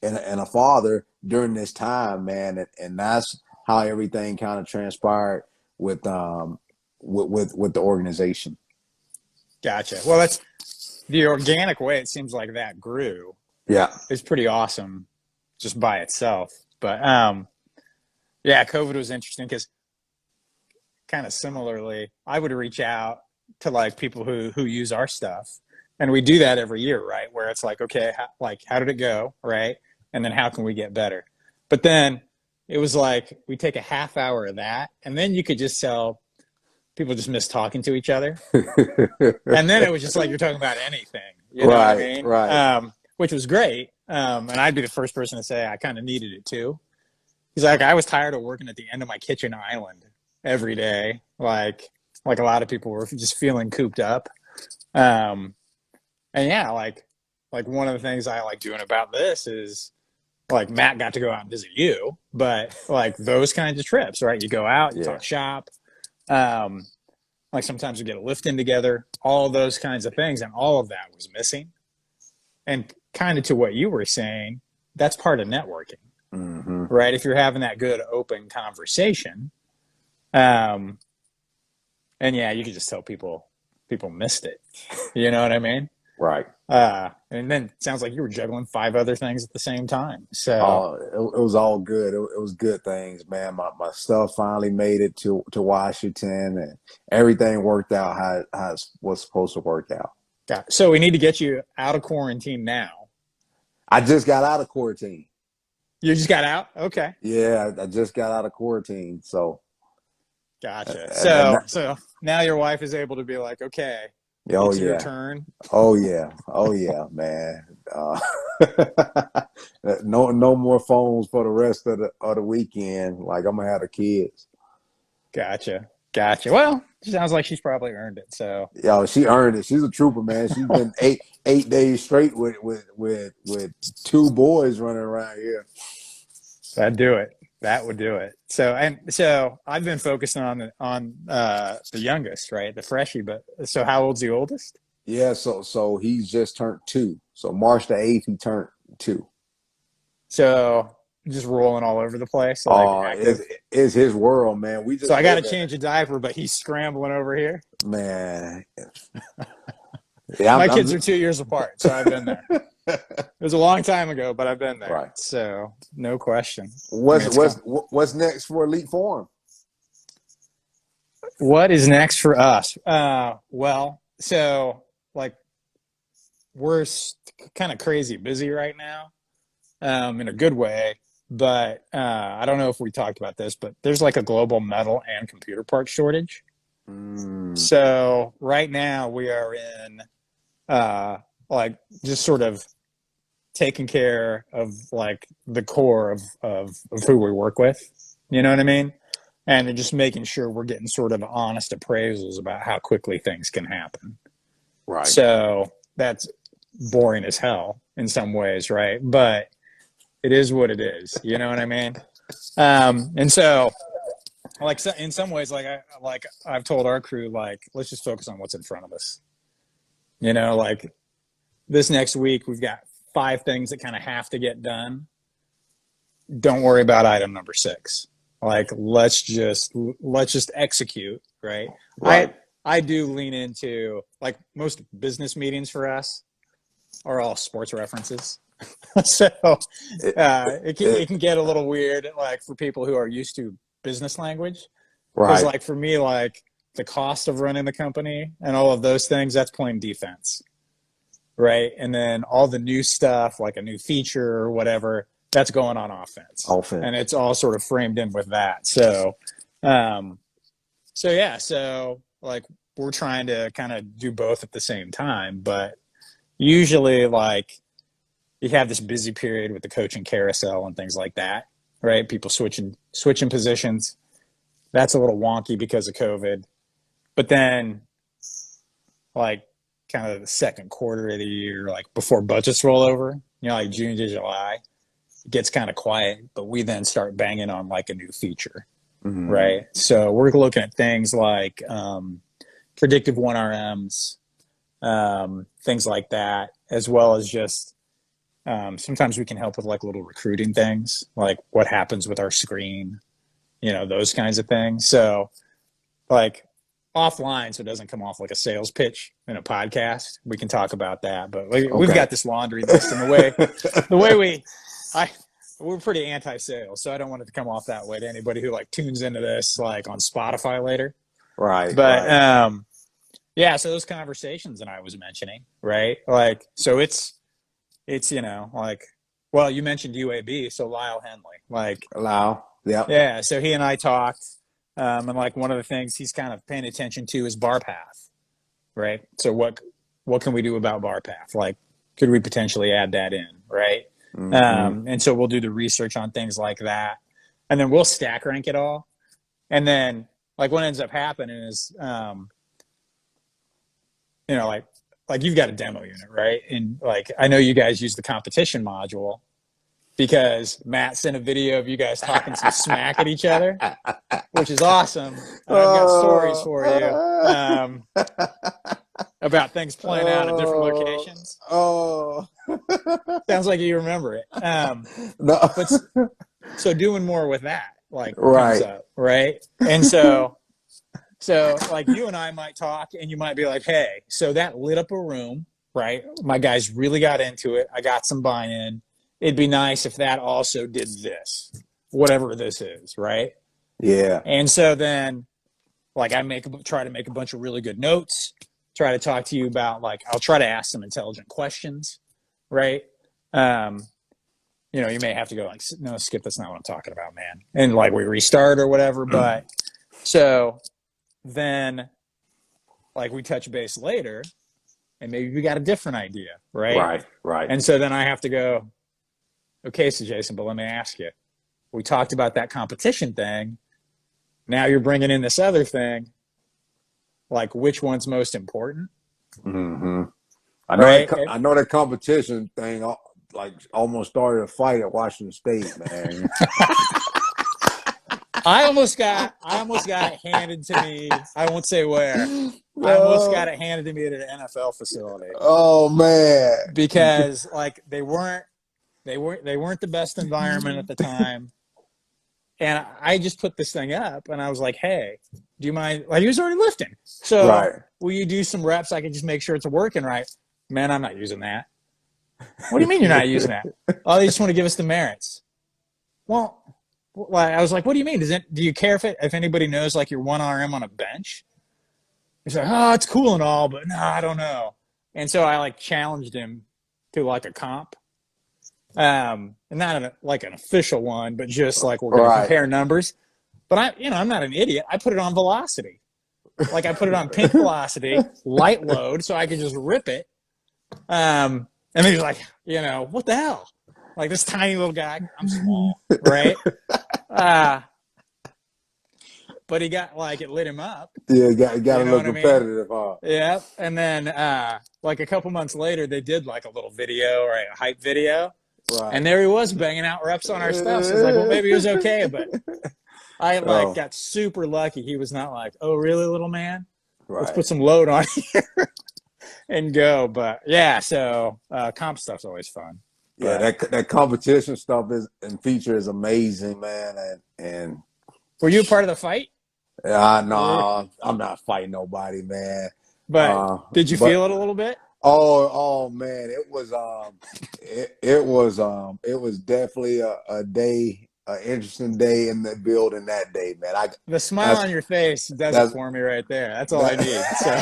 and a father during this time, man. And that's how everything kind of transpired with the organization. Gotcha. Well, that's the organic way it seems like that grew Yeah. is pretty awesome just by itself. But yeah, COVID was interesting because kind of similarly, I would reach out to like people who use our stuff, and we do that every year, right? Where it's like, okay, how did it go, right? And then how can we get better? But then it was like we take a half hour of that, and then you could just tell people just miss talking to each other. And then it was just like you're talking about anything, you know what I Right, mean? right. Which was great. And I'd be the first person to say I kind of needed it too. He's like, I was tired of working at the end of my kitchen island every day. Like a lot of people were just feeling cooped up. And yeah, like one of the things I like doing about this is like Matt got to go out and visit you, but like those kinds of trips, right? You go out, you Yeah. talk shop. Like sometimes we get a lift in together, all those kinds of things. And all of that was missing. And kind of to what you were saying, that's part of networking, right? If you're having that good open conversation, and yeah, you could just tell people missed it. You know what I mean? Right. And then it sounds like you were juggling 5 other things at the same time. So It was all good. It was good things, man. My stuff finally made it to Washington, and everything worked out how it was supposed to work out. yeah. So we need to get you out of quarantine now. I just got out of quarantine. You just got out? Okay. Yeah, I just got out of quarantine. So, Gotcha. and So now your wife is able to be like, okay, oh it's your yeah, turn. oh yeah, man. No more phones for the rest of the weekend. Like, I'm gonna have the kids. Gotcha. Well, it sounds like she's probably earned it. So Yo, she earned it. She's a trooper, man. She's been 8 days straight with 2 boys running around here. that'd do it. That would do it. So I've been focusing on the youngest, right, the freshie. But so how old's the oldest? Yeah, so he's just turned 2. So March the 8th, he turned 2. So just rolling all over the place, like active. It's his world, man. We So just I got to live in change a diaper, but he's scrambling over here. it, man. Yeah, My kids are 2 years apart, so I've been there. It was a long time ago, but I've been there. Right. So no question. What's next for Elite Forum? What is next for us? Well, so like we're kind of crazy busy right now, in a good way. But I don't know if we talked about this, but there's like a global metal and computer part shortage. So right now we are in like just sort of taking care of like the core of who we work with. You know what I mean? And just making sure we're getting sort of honest appraisals about how quickly things can happen. Right. So that's boring as hell in some ways, right? But it is what it is. You know what I mean? And so, like, in some ways, like I've told our crew, like, let's just focus on what's in front of us. You know, like this next week we've got 5 things that kind of have to get done. Don't worry about item number 6. Like, let's just execute, right? Right. I do lean into, like, most business meetings for us are all sports references. So it can get a little weird, like, for people who are used to business language. Because, Right. like, for me, like, the cost of running the company and all of those things, that's playing defense, right? And then all the new stuff, like a new feature or whatever, that's going on offense. And it's all sort of framed in with that. So, so like we're trying to kind of do both at the same time, but usually like you have this busy period with the coaching carousel and things like that, right? People switching positions. That's a little wonky because of COVID. But then like kind of the second quarter of the year, like before budgets roll over, like June to July, it gets kind of quiet, but we then start banging on like a new feature, right? So we're looking at things like predictive 1RMs, things like that, as well as just sometimes we can help with like little recruiting things, like what happens with our screen, those kinds of things. So like offline, so it doesn't come off like a sales pitch in a podcast, we can talk about that. But we've got this laundry list, and the way we're pretty anti-sales, so I don't want it to come off that way to anybody who like tunes into this like on Spotify later. Right. But yeah, so those conversations that I was mentioning, right? Like, so it's like, well, you mentioned UAB, so Lyle Henley, like Lyle, yeah. So he and I talked, and like one of the things he's kind of paying attention to is bar path, right? So what can we do about bar path? Like, could we potentially add that in, right? And so we'll do the research on things like that, and then we'll stack rank it all, and then like what ends up happening is, like you've got a demo unit, right? And like I know you guys use the competition module because Matt sent a video of you guys talking some smack at each other, which is awesome. And I've got stories for you about things playing out at different locations. Sounds like you remember it. No. But so doing more with that, like right. comes up, right? And so like you and I might talk, and you might be like, "Hey, so that lit up a room, right? My guys really got into it. I got some buy-in. It'd be nice if that also did this, whatever this is, right?" Yeah. And so then, like, I try to make a bunch of really good notes. Try to talk to you about, like, I'll try to ask some intelligent questions, right? You may have to go like, "No, Skip, that's not what I'm talking about, man." And like we restart or whatever. But so then, like, we touch base later, and maybe we got a different idea, right? Right. And so then I have to go, "Okay, SaJason, but let me ask you. We talked about that competition thing. Now you're bringing in this other thing. Like, which one's most important?" I know that competition thing like almost started a fight at Washington State, man. I almost got it handed to me. I won't say where. I almost got it handed to me at an NFL facility. Oh man! Because like they weren't the best environment at the time, and I just put this thing up, and I was like, "Hey, do you mind?" Like he was already lifting, so will you do some reps? I can just make sure it's working right. Man, I'm not using that. What do you mean you're not using that? Oh, they just want to give us the merits. Well, I was like, "What do you mean? Do you care if anybody knows like your 1RM on a bench?" He's like, "Oh, it's cool and all, but no, I don't know." And so I like challenged him to like a comp, and not like an official one, but just like we're going to compare numbers. But I'm not an idiot. I put it on velocity, like I put it on pink velocity, light load, so I could just rip it. And then he's like, "What the hell?" Like this tiny little guy, I'm small, right? But he got like it lit him up. Yeah, got a little competitive, huh? Yeah, and then like a couple months later, they did like a little video, right, a hype video, and there he was banging out reps on our stuff. So it's like, well, maybe it was okay, but I like got super lucky. He was not like, "Oh, really, little man? Let's put some load on here and go." But yeah, so comp stuff's always fun. Yeah, that competition stuff and feature is amazing, man. And were you a part of the fight? No, I'm not fighting nobody, man. But did you feel it a little bit? Oh man, it was definitely a day, an interesting day in the building that day, man. The smile on your face does it for me right there. That's all I need. So.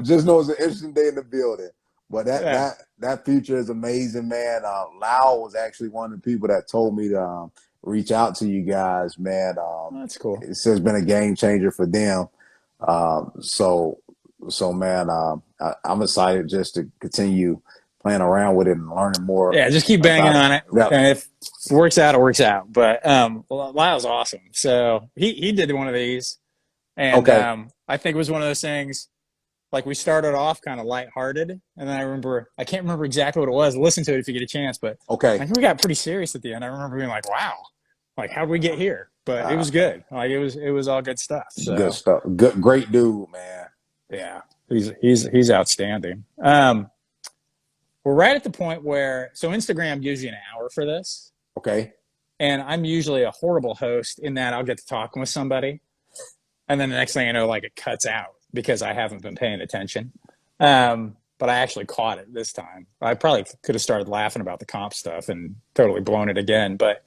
Just know it's an interesting day in the building. But Yeah. that feature is amazing, man. Lau was actually one of the people that told me to reach out to you guys, man. That's cool. It's just been a game changer for them. So man, I'm excited just to continue playing around with it and learning more Yeah, just keep banging about it. on it, Yep. and if it works out, it works out. But Lyle's awesome. So he did one of these, and Okay. I think it was one of those things. Like we started off kind of lighthearted, and then I can't remember exactly what it was. Listen to it if you get a chance, but I Okay. think we got pretty serious at the end. I remember being like, "Wow, like how did we get here?" But it Uh, was good. Like it was all good stuff. Good So stuff. Good, great dude, man. yeah, he's outstanding. We're right at the point where Instagram gives you an hour for this, Okay. and I'm usually a horrible host in that I'll get to talking with somebody, and then the next thing I know, like it cuts out because I haven't been paying attention. But I actually caught it this time. I probably could have started laughing about the comp stuff and totally blown it again. But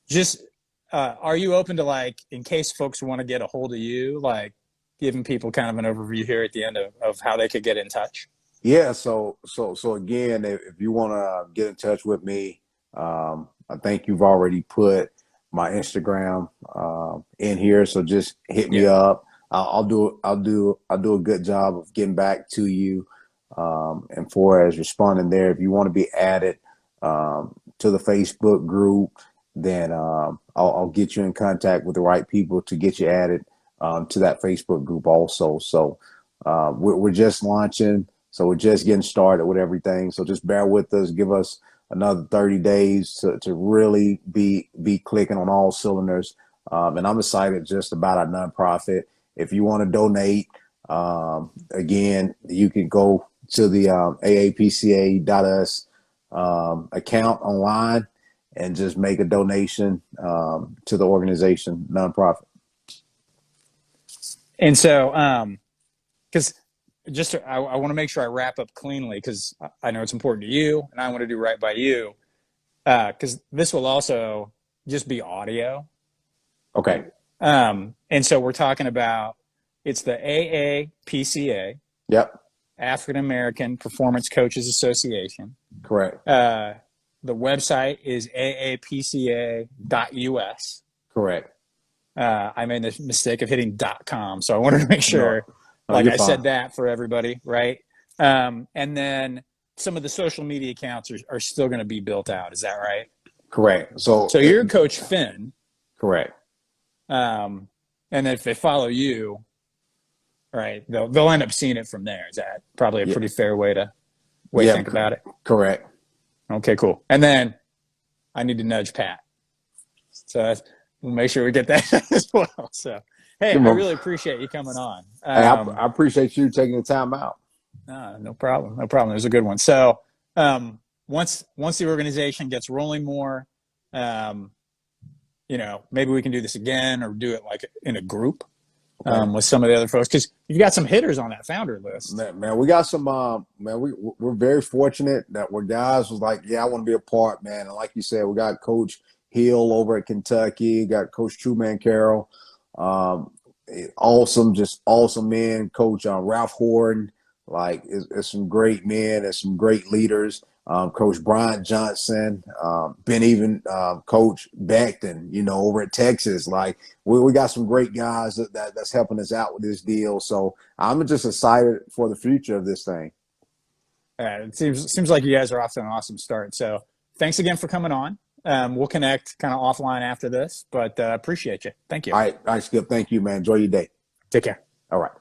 just are you open to, like, in case folks want to get a hold of you, like giving people kind of an overview here at the end of how they could get in touch? Yeah. So again, if you want to get in touch with me, I think you've already put my Instagram in here. So just hit me Yeah. up. I'll do a good job of getting back to you. And for as responding there, if you want to be added to the Facebook group, then I'll get you in contact with the right people to get you added to that Facebook group also. So we're just launching. So we're just getting started with everything. So just bear with us. Give us another 30 days to really be clicking on all cylinders. And I'm excited just about our nonprofit. If you want to donate, again, you can go to the AAPCA.us account online and just make a donation to the organization nonprofit. And so, because I want to make sure I wrap up cleanly because I know it's important to you and I want to do right by you. Because this will also just be audio. Okay. And so we're talking about it's the AAPCA, Yep. African American Performance Coaches Association. Correct. The website is aapca.us. Correct. I made the mistake of hitting .com, so I wanted to make sure, No, like you're I fine. said that for everybody, right? And then some of the social media accounts are still going to be built out. Is that right? Correct. So you're Coach Finn. correct. And if they follow you, right, they'll end up seeing it from there. Is that probably a pretty fair way to think about it? Correct. Okay, cool. And then I need to nudge Pat. So we'll make sure we get that as well. So, hey, I really appreciate you coming on. Hey, I appreciate you taking the time out. No problem. No problem. It was a good one. So once the organization gets rolling more, maybe we can do this again or do it like in a group with some of the other folks because you've got some hitters on that founder list. Man, we got some. We're very fortunate that we're guys was like, yeah, I want to be a part, man. And like you said, we got Coach Hill over at Kentucky, got Coach Trumain, Carroll, just awesome men. Coach Ralph Horton, like, is some great men and some great leaders. Coach Brian Johnson, Coach Beckton, over at Texas. Like we got some great guys that's helping us out with this deal. So I'm just excited for the future of this thing. It seems like you guys are off to an awesome start. So thanks again for coming on. We'll connect kind of offline after this, but appreciate you. Thank you. All right, Skip. Thank you, man. Enjoy your day. Take care. All right.